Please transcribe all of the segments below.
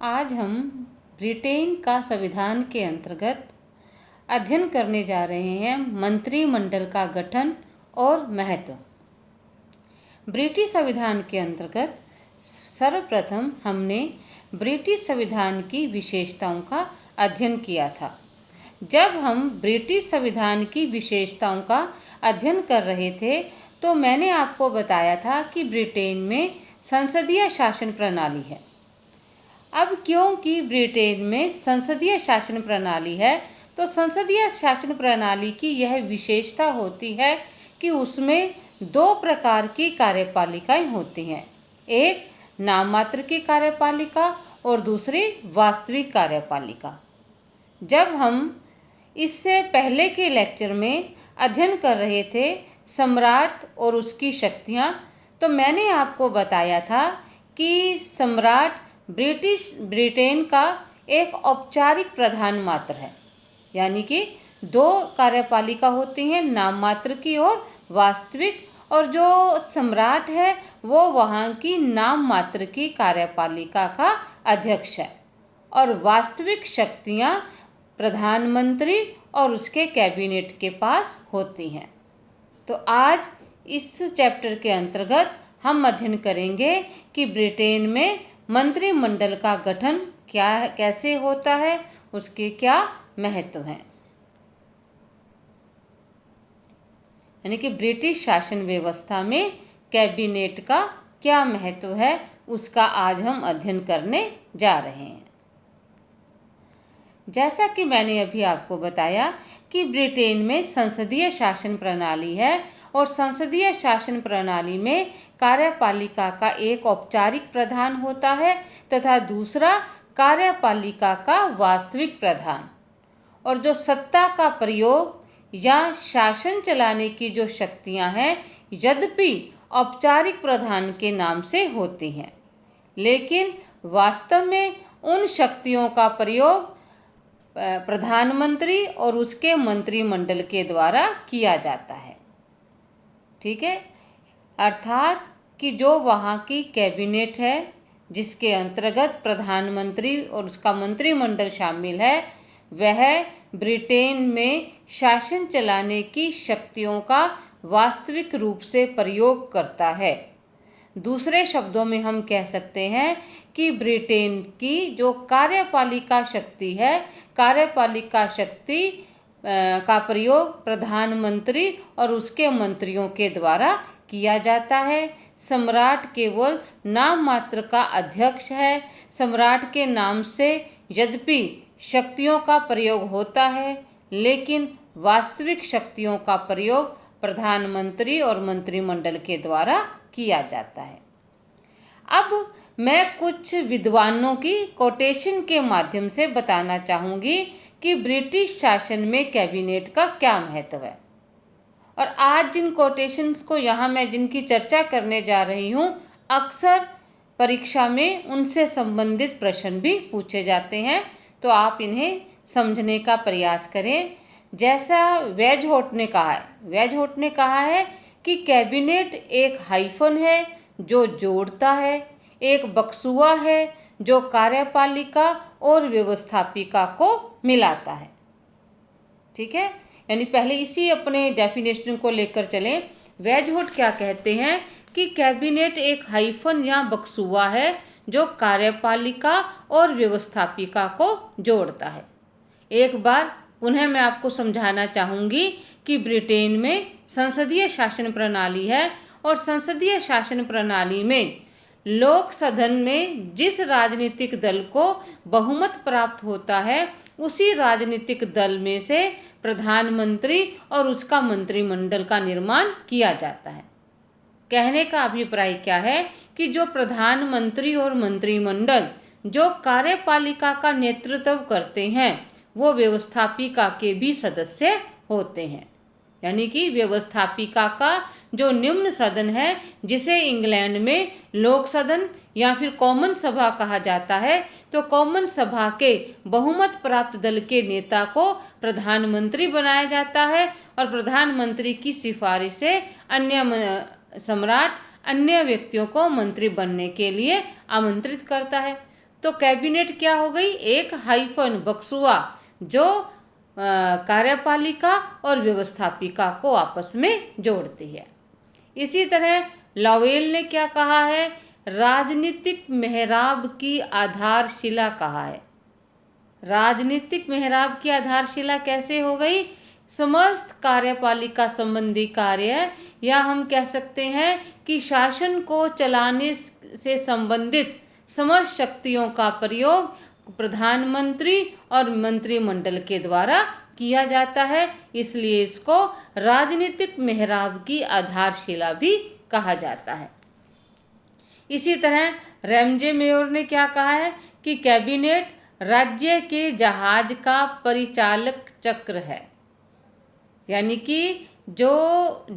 आज हम ब्रिटेन का संविधान के अंतर्गत अध्ययन करने जा रहे हैं मंत्रिमंडल का गठन और महत्व। ब्रिटिश संविधान के अंतर्गत सर्वप्रथम हमने ब्रिटिश संविधान की विशेषताओं का अध्ययन किया था। जब हम ब्रिटिश संविधान की विशेषताओं का अध्ययन कर रहे थे तो मैंने आपको बताया था कि ब्रिटेन में संसदीय शासन प्रणाली है। अब क्योंकि ब्रिटेन में संसदीय शासन प्रणाली है तो संसदीय शासन प्रणाली की यह विशेषता होती है कि उसमें दो प्रकार की कार्यपालिकाएं होती हैं, एक नाममात्र की कार्यपालिका और दूसरी वास्तविक कार्यपालिका। जब हम इससे पहले के लेक्चर में अध्ययन कर रहे थे सम्राट और उसकी शक्तियां, तो मैंने आपको बताया था कि सम्राट ब्रिटेन का एक औपचारिक प्रधान मात्र है, यानी कि दो कार्यपालिका होती हैं, नाम मात्र की और वास्तविक, और जो सम्राट है वो वहाँ की नाम मात्र की कार्यपालिका का अध्यक्ष है और वास्तविक शक्तियाँ प्रधानमंत्री और उसके कैबिनेट के पास होती हैं। तो आज इस चैप्टर के अंतर्गत हम अध्ययन करेंगे कि ब्रिटेन में मंत्रिमंडल का गठन कैसे होता है, उसके क्या महत्व हैं। यानी कि ब्रिटिश शासन व्यवस्था में कैबिनेट का क्या महत्व है, उसका आज हम अध्ययन करने जा रहे हैं। जैसा कि मैंने अभी आपको बताया कि ब्रिटेन में संसदीय शासन प्रणाली है और संसदीय शासन प्रणाली में कार्यपालिका का एक औपचारिक प्रधान होता है तथा दूसरा कार्यपालिका का वास्तविक प्रधान, और जो सत्ता का प्रयोग या शासन चलाने की जो शक्तियां हैं यद्यपि औपचारिक प्रधान के नाम से होती हैं, लेकिन वास्तव में उन शक्तियों का प्रयोग प्रधानमंत्री और उसके मंत्रिमंडल के द्वारा किया जाता है। ठीक है, अर्थात कि जो वहाँ की कैबिनेट है जिसके अंतर्गत प्रधानमंत्री और उसका मंत्रिमंडल शामिल है, वह ब्रिटेन में शासन चलाने की शक्तियों का वास्तविक रूप से प्रयोग करता है। दूसरे शब्दों में हम कह सकते हैं कि ब्रिटेन की जो कार्यपालिका शक्ति है, कार्यपालिका शक्ति का प्रयोग प्रधानमंत्री और उसके मंत्रियों के द्वारा किया जाता है। सम्राट केवल नाम मात्र का अध्यक्ष है। सम्राट के नाम से यद्यपि शक्तियों का प्रयोग होता है, लेकिन वास्तविक शक्तियों का प्रयोग प्रधानमंत्री और मंत्रिमंडल के द्वारा किया जाता है। अब मैं कुछ विद्वानों की कोटेशन के माध्यम से बताना चाहूँगी कि ब्रिटिश शासन में कैबिनेट का क्या महत्व है। और आज जिन कोटेशंस को यहाँ मैं जिनकी चर्चा करने जा रही हूँ, अक्सर परीक्षा में उनसे संबंधित प्रश्न भी पूछे जाते हैं, तो आप इन्हें समझने का प्रयास करें। जैसा वेजहोट ने कहा है कि कैबिनेट एक हाइफन है जो जोड़ता है, एक बक्सुआ है जो कार्यपालिका और व्यवस्थापिका को मिलाता है। ठीक है, यानी पहले इसी अपने डेफिनेशन को लेकर चलें। वेजहोट क्या कहते हैं कि कैबिनेट एक हाइफन या बक्सुआ है जो कार्यपालिका और व्यवस्थापिका को जोड़ता है। एक बार पुनः मैं आपको समझाना चाहूँगी कि ब्रिटेन में संसदीय शासन प्रणाली है और संसदीय शासन प्रणाली में लोक सदन में जिस राजनीतिक दल को बहुमत प्राप्त होता है उसी राजनीतिक दल में से प्रधानमंत्री और उसका मंत्रिमंडल का निर्माण किया जाता है। कहने का अभिप्राय क्या है कि जो प्रधानमंत्री और मंत्रिमंडल जो कार्यपालिका का नेतृत्व करते हैं वो व्यवस्थापिका के भी सदस्य होते हैं। यानी कि व्यवस्थापिका का जो निम्न सदन है, जिसे इंग्लैंड में लोक सदन या फिर कॉमन सभा कहा जाता है, तो कॉमन सभा के बहुमत प्राप्त दल के नेता को प्रधानमंत्री बनाया जाता है और प्रधानमंत्री की सिफारिश से अन्य सम्राट अन्य व्यक्तियों को मंत्री बनने के लिए आमंत्रित करता है। तो कैबिनेट क्या हो गई, एक हाइफन बक्सुआ जो कार्यपालिका और व्यवस्थापिका को आपस में जोड़ती है। इसी तरह लॉवेल ने क्या कहा है, राजनीतिक मेहराब की आधारशिला कहा है। राजनीतिक मेहराब की आधारशिला कैसे हो गई, समस्त कार्यपालिका संबंधी कार्य, या हम कह सकते हैं कि शासन को चलाने से संबंधित समस्त शक्तियों का प्रयोग प्रधानमंत्री और मंत्रिमंडल के द्वारा किया जाता है, इसलिए इसको राजनीतिक मेहराब की आधारशिला भी कहा जाता है। इसी तरह रैमजे मेयर ने क्या कहा है कि कैबिनेट राज्य के जहाज का परिचालक चक्र है, यानी कि जो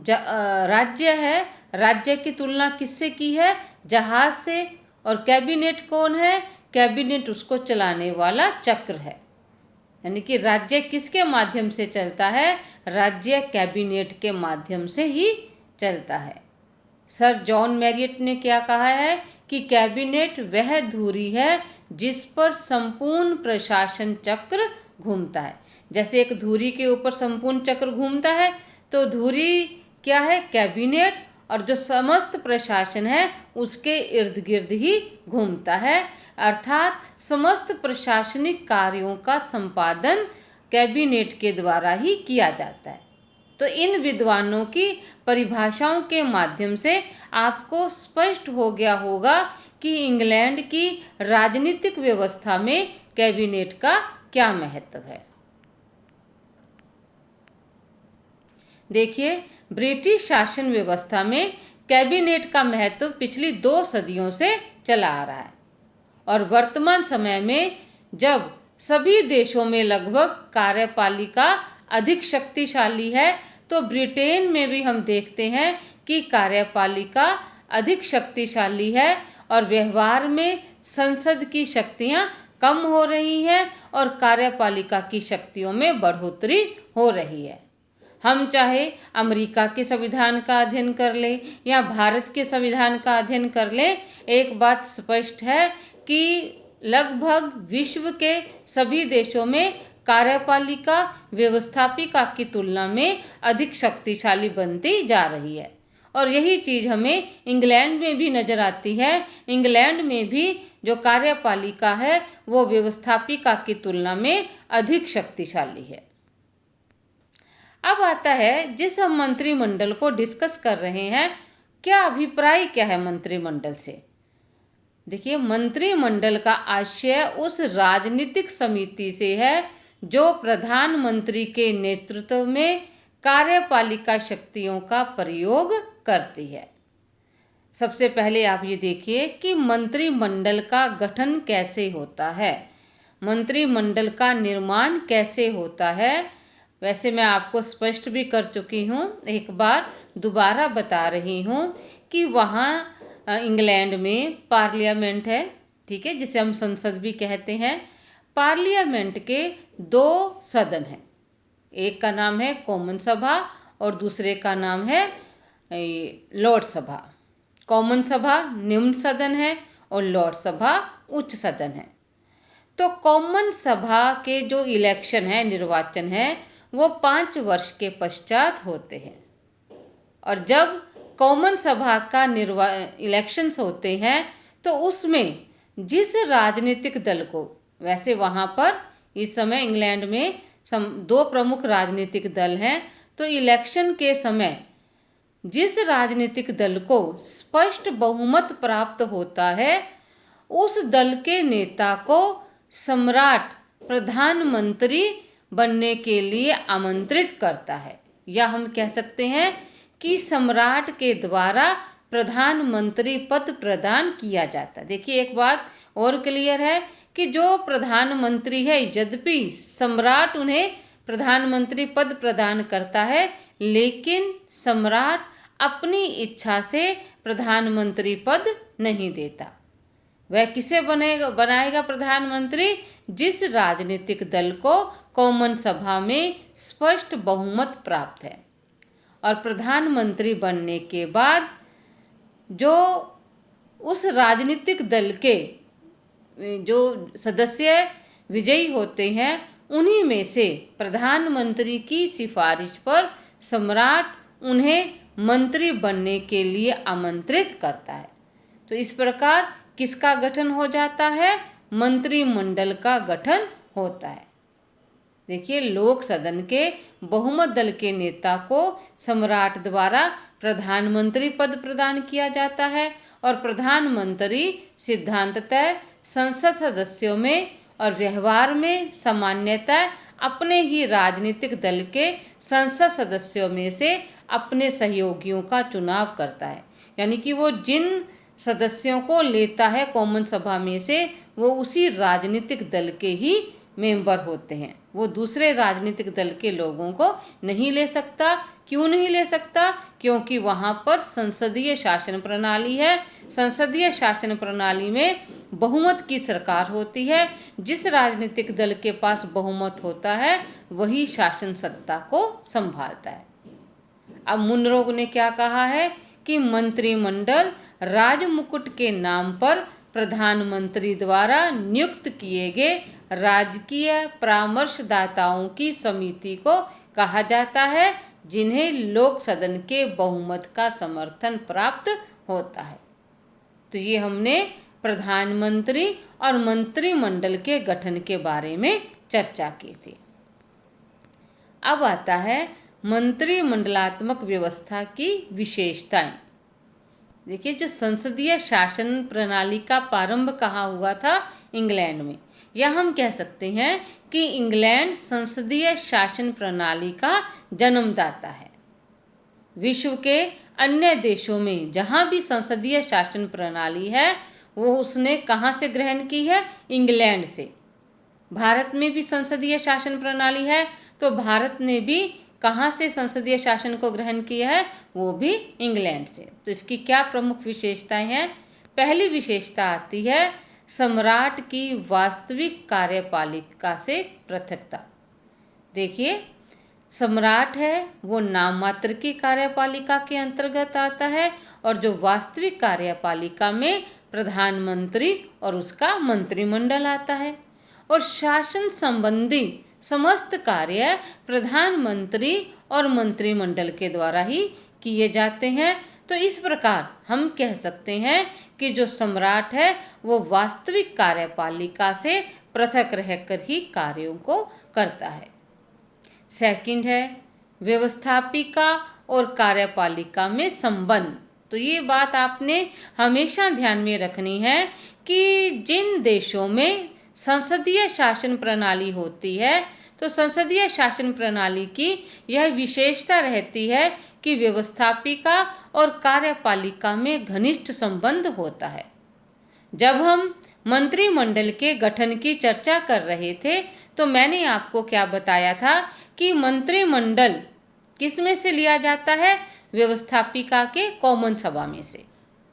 राज्य है, राज्य की तुलना किससे की है, जहाज से, और कैबिनेट कौन है, कैबिनेट उसको चलाने वाला चक्र है। यानी कि राज्य किसके माध्यम से चलता है, राज्य कैबिनेट के माध्यम से ही चलता है। सर जॉन मैरियट ने क्या कहा है कि कैबिनेट वह धुरी है जिस पर संपूर्ण प्रशासन चक्र घूमता है। जैसे एक धुरी के ऊपर संपूर्ण चक्र घूमता है, तो धुरी क्या है, कैबिनेट, और जो समस्त प्रशासन है उसके इर्द गिर्द ही घूमता है, अर्थात समस्त प्रशासनिक कार्यों का संपादन कैबिनेट के द्वारा ही किया जाता है। तो इन विद्वानों की परिभाषाओं के माध्यम से आपको स्पष्ट हो गया होगा कि इंग्लैंड की राजनीतिक व्यवस्था में कैबिनेट का क्या महत्व है। देखिए, ब्रिटिश शासन व्यवस्था में कैबिनेट का महत्व पिछली 2 सदियों से चला आ रहा है, और वर्तमान समय में जब सभी देशों में लगभग कार्यपालिका अधिक शक्तिशाली है, तो ब्रिटेन में भी हम देखते हैं कि कार्यपालिका अधिक शक्तिशाली है और व्यवहार में संसद की शक्तियां कम हो रही हैं और कार्यपालिका की शक्तियों में बढ़ोतरी हो रही है। हम चाहे अमेरिका के संविधान का अध्ययन कर लें या भारत के संविधान का अध्ययन कर लें, एक बात स्पष्ट है कि लगभग विश्व के सभी देशों में कार्यपालिका व्यवस्थापिका की तुलना में अधिक शक्तिशाली बनती जा रही है, और यही चीज़ हमें इंग्लैंड में भी नज़र आती है। इंग्लैंड में भी जो कार्यपालिका है वो व्यवस्थापिका की तुलना में अधिक शक्तिशाली है। अब आता है, जिस हम मंत्रिमंडल को डिस्कस कर रहे हैं, क्या अभिप्राय क्या है मंत्रिमंडल से। देखिए, मंत्रिमंडल का आशय उस राजनीतिक समिति से है जो प्रधानमंत्री के नेतृत्व में कार्यपालिका शक्तियों का प्रयोग करती है। सबसे पहले आप ये देखिए कि मंत्रिमंडल का गठन कैसे होता है, मंत्रिमंडल का निर्माण कैसे होता है। वैसे मैं आपको स्पष्ट भी कर चुकी हूँ, एक बार दोबारा बता रही हूँ कि वहाँ इंग्लैंड में पार्लियामेंट है, ठीक है, जिसे हम संसद भी कहते हैं। पार्लियामेंट के 2 सदन हैं, एक का नाम है कॉमन सभा और दूसरे का नाम है लॉर्ड सभा। कॉमन सभा निम्न सदन है और लॉर्ड सभा उच्च सदन है। तो कॉमन सभा के जो इलेक्शन है, निर्वाचन है, वो 5 वर्ष के पश्चात होते हैं, और जब कॉमन सभा का इलेक्शंस होते हैं तो उसमें जिस राजनीतिक दल को, वैसे वहाँ पर इस समय इंग्लैंड में 2 प्रमुख राजनीतिक दल हैं, तो इलेक्शन के समय जिस राजनीतिक दल को स्पष्ट बहुमत प्राप्त होता है, उस दल के नेता को सम्राट प्रधानमंत्री बनने के लिए आमंत्रित करता है, या हम कह सकते हैं कि सम्राट के द्वारा प्रधानमंत्री पद प्रदान किया जाता है। देखिए, एक बात और क्लियर है कि जो प्रधानमंत्री है, यद्यपि सम्राट उन्हें प्रधानमंत्री पद प्रदान करता है, लेकिन सम्राट अपनी इच्छा से प्रधानमंत्री पद नहीं देता। वह किसे बनाएगा प्रधानमंत्री, जिस राजनीतिक दल को कॉमन सभा में स्पष्ट बहुमत प्राप्त है। और प्रधानमंत्री बनने के बाद जो उस राजनीतिक दल के जो सदस्य विजयी होते हैं उन्हीं में से प्रधानमंत्री की सिफारिश पर सम्राट उन्हें मंत्री बनने के लिए आमंत्रित करता है। तो इस प्रकार किसका गठन हो जाता है? मंत्रिमंडल का गठन होता है। देखिए, लोक सदन के बहुमत दल के नेता को सम्राट द्वारा प्रधानमंत्री पद प्रदान किया जाता है और प्रधानमंत्री सिद्धांततः संसद सदस्यों में और व्यवहार में सामान्यतः अपने ही राजनीतिक दल के संसद सदस्यों में से अपने सहयोगियों का चुनाव करता है। यानी कि वो जिन सदस्यों को लेता है कॉमन सभा में से, वो उसी राजनीतिक दल के ही मेंबर होते हैं। वो दूसरे राजनीतिक दल के लोगों को नहीं ले सकता। क्यों नहीं ले सकता? क्योंकि वहाँ पर संसदीय शासन प्रणाली है। संसदीय शासन प्रणाली में बहुमत की सरकार होती है। जिस राजनीतिक दल के पास बहुमत होता है वही शासन सत्ता को संभालता है। अब मुनरो ने क्या कहा है कि मंत्रिमंडल राजमुकुट के नाम पर प्रधानमंत्री द्वारा नियुक्त किए गए राजकीय परामर्शदाताओं की समिति को कहा जाता है, जिन्हें लोक सदन के बहुमत का समर्थन प्राप्त होता है। तो ये हमने प्रधानमंत्री और मंत्रिमंडल के गठन के बारे में चर्चा की थी। अब आता है मंत्रिमंडलात्मक व्यवस्था की विशेषताएं। देखिए, जो संसदीय शासन प्रणाली का प्रारंभ कहाँ हुआ था? इंग्लैंड में। या हम कह सकते हैं कि इंग्लैंड संसदीय शासन प्रणाली का जन्मदाता है। विश्व के अन्य देशों में जहाँ भी संसदीय शासन प्रणाली है वो उसने कहाँ से ग्रहण की है? इंग्लैंड से। भारत में भी संसदीय शासन प्रणाली है, तो भारत ने भी कहाँ से संसदीय शासन को ग्रहण किया है? वो भी इंग्लैंड से। तो इसकी क्या प्रमुख विशेषताएं हैं? पहली विशेषता आती है सम्राट की वास्तविक कार्यपालिका से पृथकता। देखिए, सम्राट है वो नाम मात्र की कार्यपालिका के अंतर्गत आता है और जो वास्तविक कार्यपालिका में प्रधानमंत्री और उसका मंत्रिमंडल आता है। और शासन संबंधी समस्त कार्य प्रधानमंत्री और मंत्रिमंडल के द्वारा ही किए जाते हैं। तो इस प्रकार हम कह सकते हैं कि जो सम्राट है वो वास्तविक कार्यपालिका से पृथक रहकर ही कार्यों को करता है। सेकंड है व्यवस्थापिका और कार्यपालिका में संबंध। तो ये बात आपने हमेशा ध्यान में रखनी है कि जिन देशों में संसदीय शासन प्रणाली होती है तो संसदीय शासन प्रणाली की यह विशेषता रहती है कि व्यवस्थापिका और कार्यपालिका में घनिष्ठ संबंध होता है। जब हम मंत्रिमंडल के गठन की चर्चा कर रहे थे तो मैंने आपको क्या बताया था कि मंत्रिमंडल किस में से लिया जाता है? व्यवस्थापिका के कॉमन सभा में से।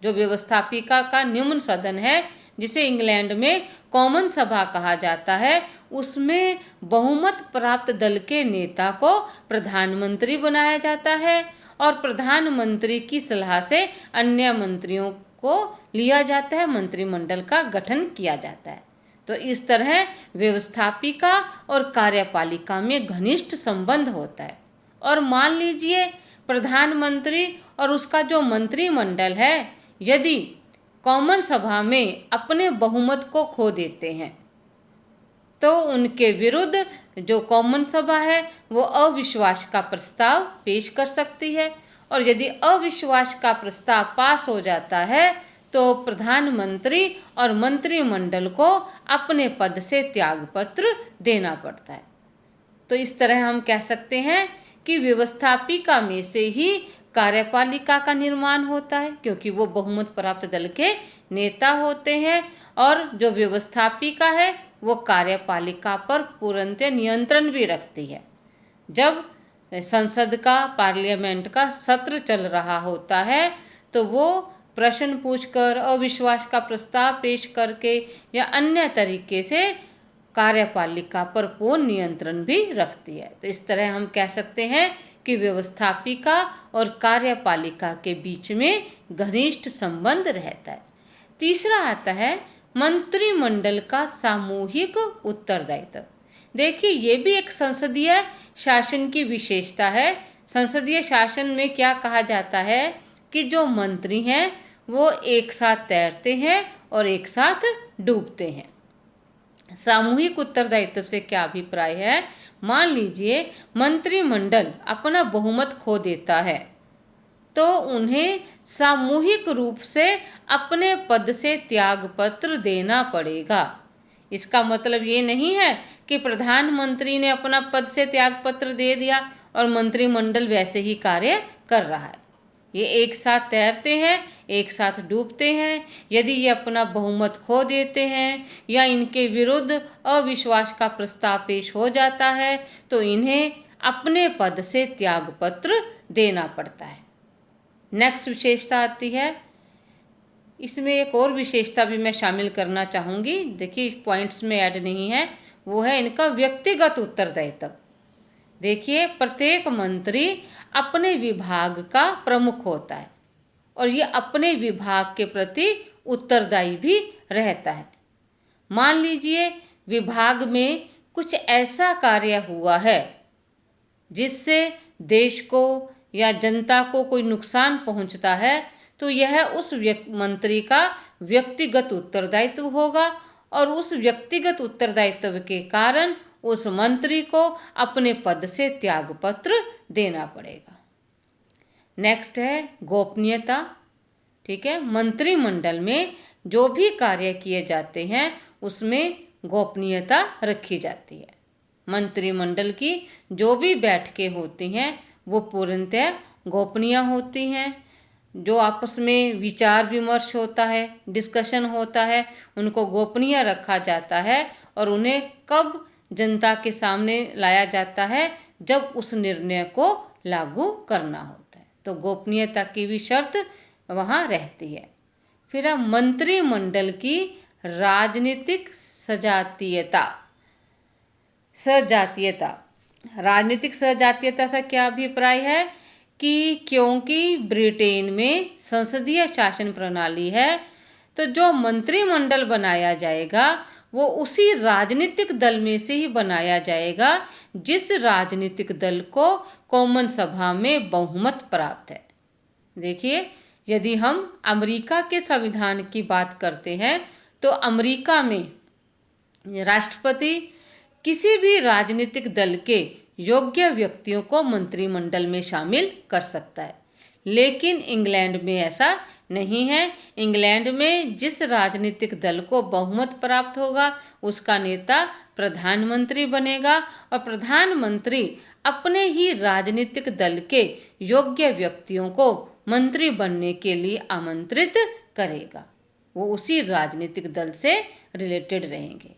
जो व्यवस्थापिका का निम्न सदन है जिसे इंग्लैंड में कॉमन सभा कहा जाता है, उसमें बहुमत प्राप्त दल के नेता को प्रधानमंत्री बनाया जाता है और प्रधानमंत्री की सलाह से अन्य मंत्रियों को लिया जाता है, मंत्रिमंडल का गठन किया जाता है। तो इस तरह व्यवस्थापिका और कार्यपालिका में घनिष्ठ संबंध होता है। और मान लीजिए प्रधानमंत्री और उसका जो मंत्रिमंडल है यदि कॉमन सभा में अपने बहुमत को खो देते हैं तो उनके विरुद्ध जो कॉमन सभा है वो अविश्वास का प्रस्ताव पेश कर सकती है। और यदि अविश्वास का प्रस्ताव पास हो जाता है तो प्रधानमंत्री और मंत्रिमंडल को अपने पद से त्यागपत्र देना पड़ता है। तो इस तरह हम कह सकते हैं कि व्यवस्थापिका में से ही कार्यपालिका का निर्माण होता है, क्योंकि वो बहुमत प्राप्त दल के नेता होते हैं और जो व्यवस्थापिका है वो कार्यपालिका पर पूर्णतः नियंत्रण भी रखती है। जब संसद का पार्लियामेंट का सत्र चल रहा होता है तो वो प्रश्न पूछकर अविश्वास का प्रस्ताव पेश करके या अन्य तरीके से कार्यपालिका पर पूर्ण नियंत्रण भी रखती है। तो इस तरह हम कह सकते हैं कि व्यवस्थापिका और कार्यपालिका के बीच में घनिष्ठ संबंध रहता है। तीसरा आता है मंत्रिमंडल का सामूहिक उत्तरदायित्व। देखिए, ये भी एक संसदीय शासन की विशेषता है। संसदीय शासन में क्या कहा जाता है कि जो मंत्री हैं वो एक साथ तैरते हैं और एक साथ डूबते हैं। सामूहिक उत्तरदायित्व से क्या अभिप्राय है? मान लीजिए मंत्रिमंडल अपना बहुमत खो देता है तो उन्हें सामूहिक रूप से अपने पद से त्यागपत्र देना पड़ेगा। इसका मतलब ये नहीं है कि प्रधानमंत्री ने अपना पद से त्यागपत्र दे दिया और मंत्रिमंडल वैसे ही कार्य कर रहा है। ये एक साथ तैरते हैं, एक साथ डूबते हैं। यदि ये अपना बहुमत खो देते हैं या इनके विरुद्ध अविश्वास का प्रस्ताव पेश हो जाता है तो इन्हें अपने पद से त्यागपत्र देना पड़ता है। नेक्स्ट विशेषता आती है, इसमें एक और विशेषता भी मैं शामिल करना चाहूँगी। देखिए, इस पॉइंट्स में ऐड नहीं है, वो है इनका व्यक्तिगत उत्तरदायित्व। देखिए, प्रत्येक मंत्री अपने विभाग का प्रमुख होता है और ये अपने विभाग के प्रति उत्तरदायी भी रहता है। मान लीजिए विभाग में कुछ ऐसा कार्य हुआ है जिससे देश को या जनता को कोई नुकसान पहुंचता है तो यह उस मंत्री का व्यक्तिगत उत्तरदायित्व होगा और उस व्यक्तिगत उत्तरदायित्व के कारण उस मंत्री को अपने पद से त्यागपत्र देना पड़ेगा। नेक्स्ट है गोपनीयता। ठीक है, मंत्रिमंडल में जो भी कार्य किए जाते हैं उसमें गोपनीयता रखी जाती है। मंत्रिमंडल की जो भी बैठकें होती हैं वो पूर्णतः गोपनीय होती हैं। जो आपस में विचार विमर्श होता है, डिस्कशन होता है, उनको गोपनीय रखा जाता है और उन्हें कब जनता के सामने लाया जाता है जब उस निर्णय को लागू करना होता है। तो गोपनीयता की भी शर्त वहाँ रहती है। फिर है मंत्रिमंडल की राजनीतिक सजातीयता। राजनीतिक सजातीयता से क्या अभिप्राय है कि क्योंकि ब्रिटेन में संसदीय शासन प्रणाली है तो जो मंत्रिमंडल बनाया जाएगा वो उसी राजनीतिक दल में से ही बनाया जाएगा जिस राजनीतिक दल को कॉमन सभा में बहुमत प्राप्त है। देखिए, यदि हम अमेरिका के संविधान की बात करते हैं तो अमेरिका में राष्ट्रपति किसी भी राजनीतिक दल के योग्य व्यक्तियों को मंत्रिमंडल में शामिल कर सकता है, लेकिन इंग्लैंड में ऐसा नहीं है। इंग्लैंड में जिस राजनीतिक दल को बहुमत प्राप्त होगा उसका नेता प्रधानमंत्री बनेगा और प्रधानमंत्री अपने ही राजनीतिक दल के योग्य व्यक्तियों को मंत्री बनने के लिए आमंत्रित करेगा। वो उसी राजनीतिक दल से रिलेटेड रहेंगे।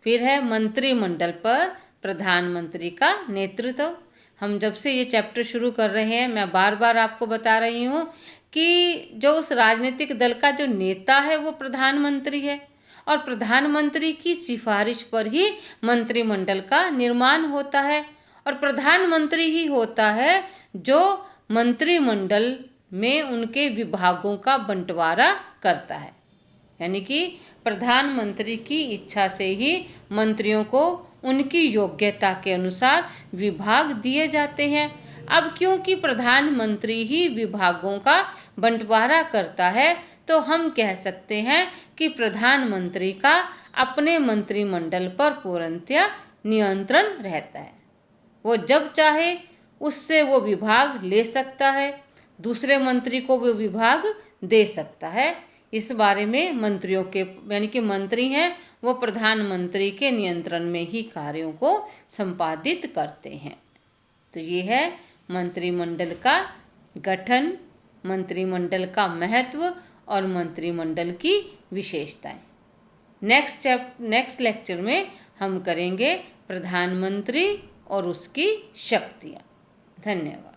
फिर है मंत्रिमंडल पर प्रधानमंत्री का नेतृत्व। हम जब से ये चैप्टर शुरू कर रहे हैं मैं बार बार आपको बता रही हूँ कि जो उस राजनीतिक दल का जो नेता है वो प्रधानमंत्री है और प्रधानमंत्री की सिफारिश पर ही मंत्रिमंडल का निर्माण होता है और प्रधानमंत्री ही होता है जो मंत्रिमंडल में उनके विभागों का बंटवारा करता है। यानी कि प्रधानमंत्री की इच्छा से ही मंत्रियों को उनकी योग्यता के अनुसार विभाग दिए जाते हैं। अब क्योंकि प्रधानमंत्री ही विभागों का बंटवारा करता है तो हम कह सकते हैं कि प्रधानमंत्री का अपने मंत्रिमंडल पर पूर्णतः नियंत्रण रहता है। वो जब चाहे उससे वो विभाग ले सकता है, दूसरे मंत्री को वो विभाग दे सकता है। इस बारे में मंत्रियों के यानी कि मंत्री हैं वो प्रधानमंत्री के नियंत्रण में ही कार्यों को संपादित करते हैं। तो ये है मंत्रिमंडल का गठन, मंत्रिमंडल का महत्व और मंत्रिमंडल की विशेषताएं। नेक्स्ट लेक्चर में हम करेंगे प्रधानमंत्री और उसकी शक्तियाँ। धन्यवाद।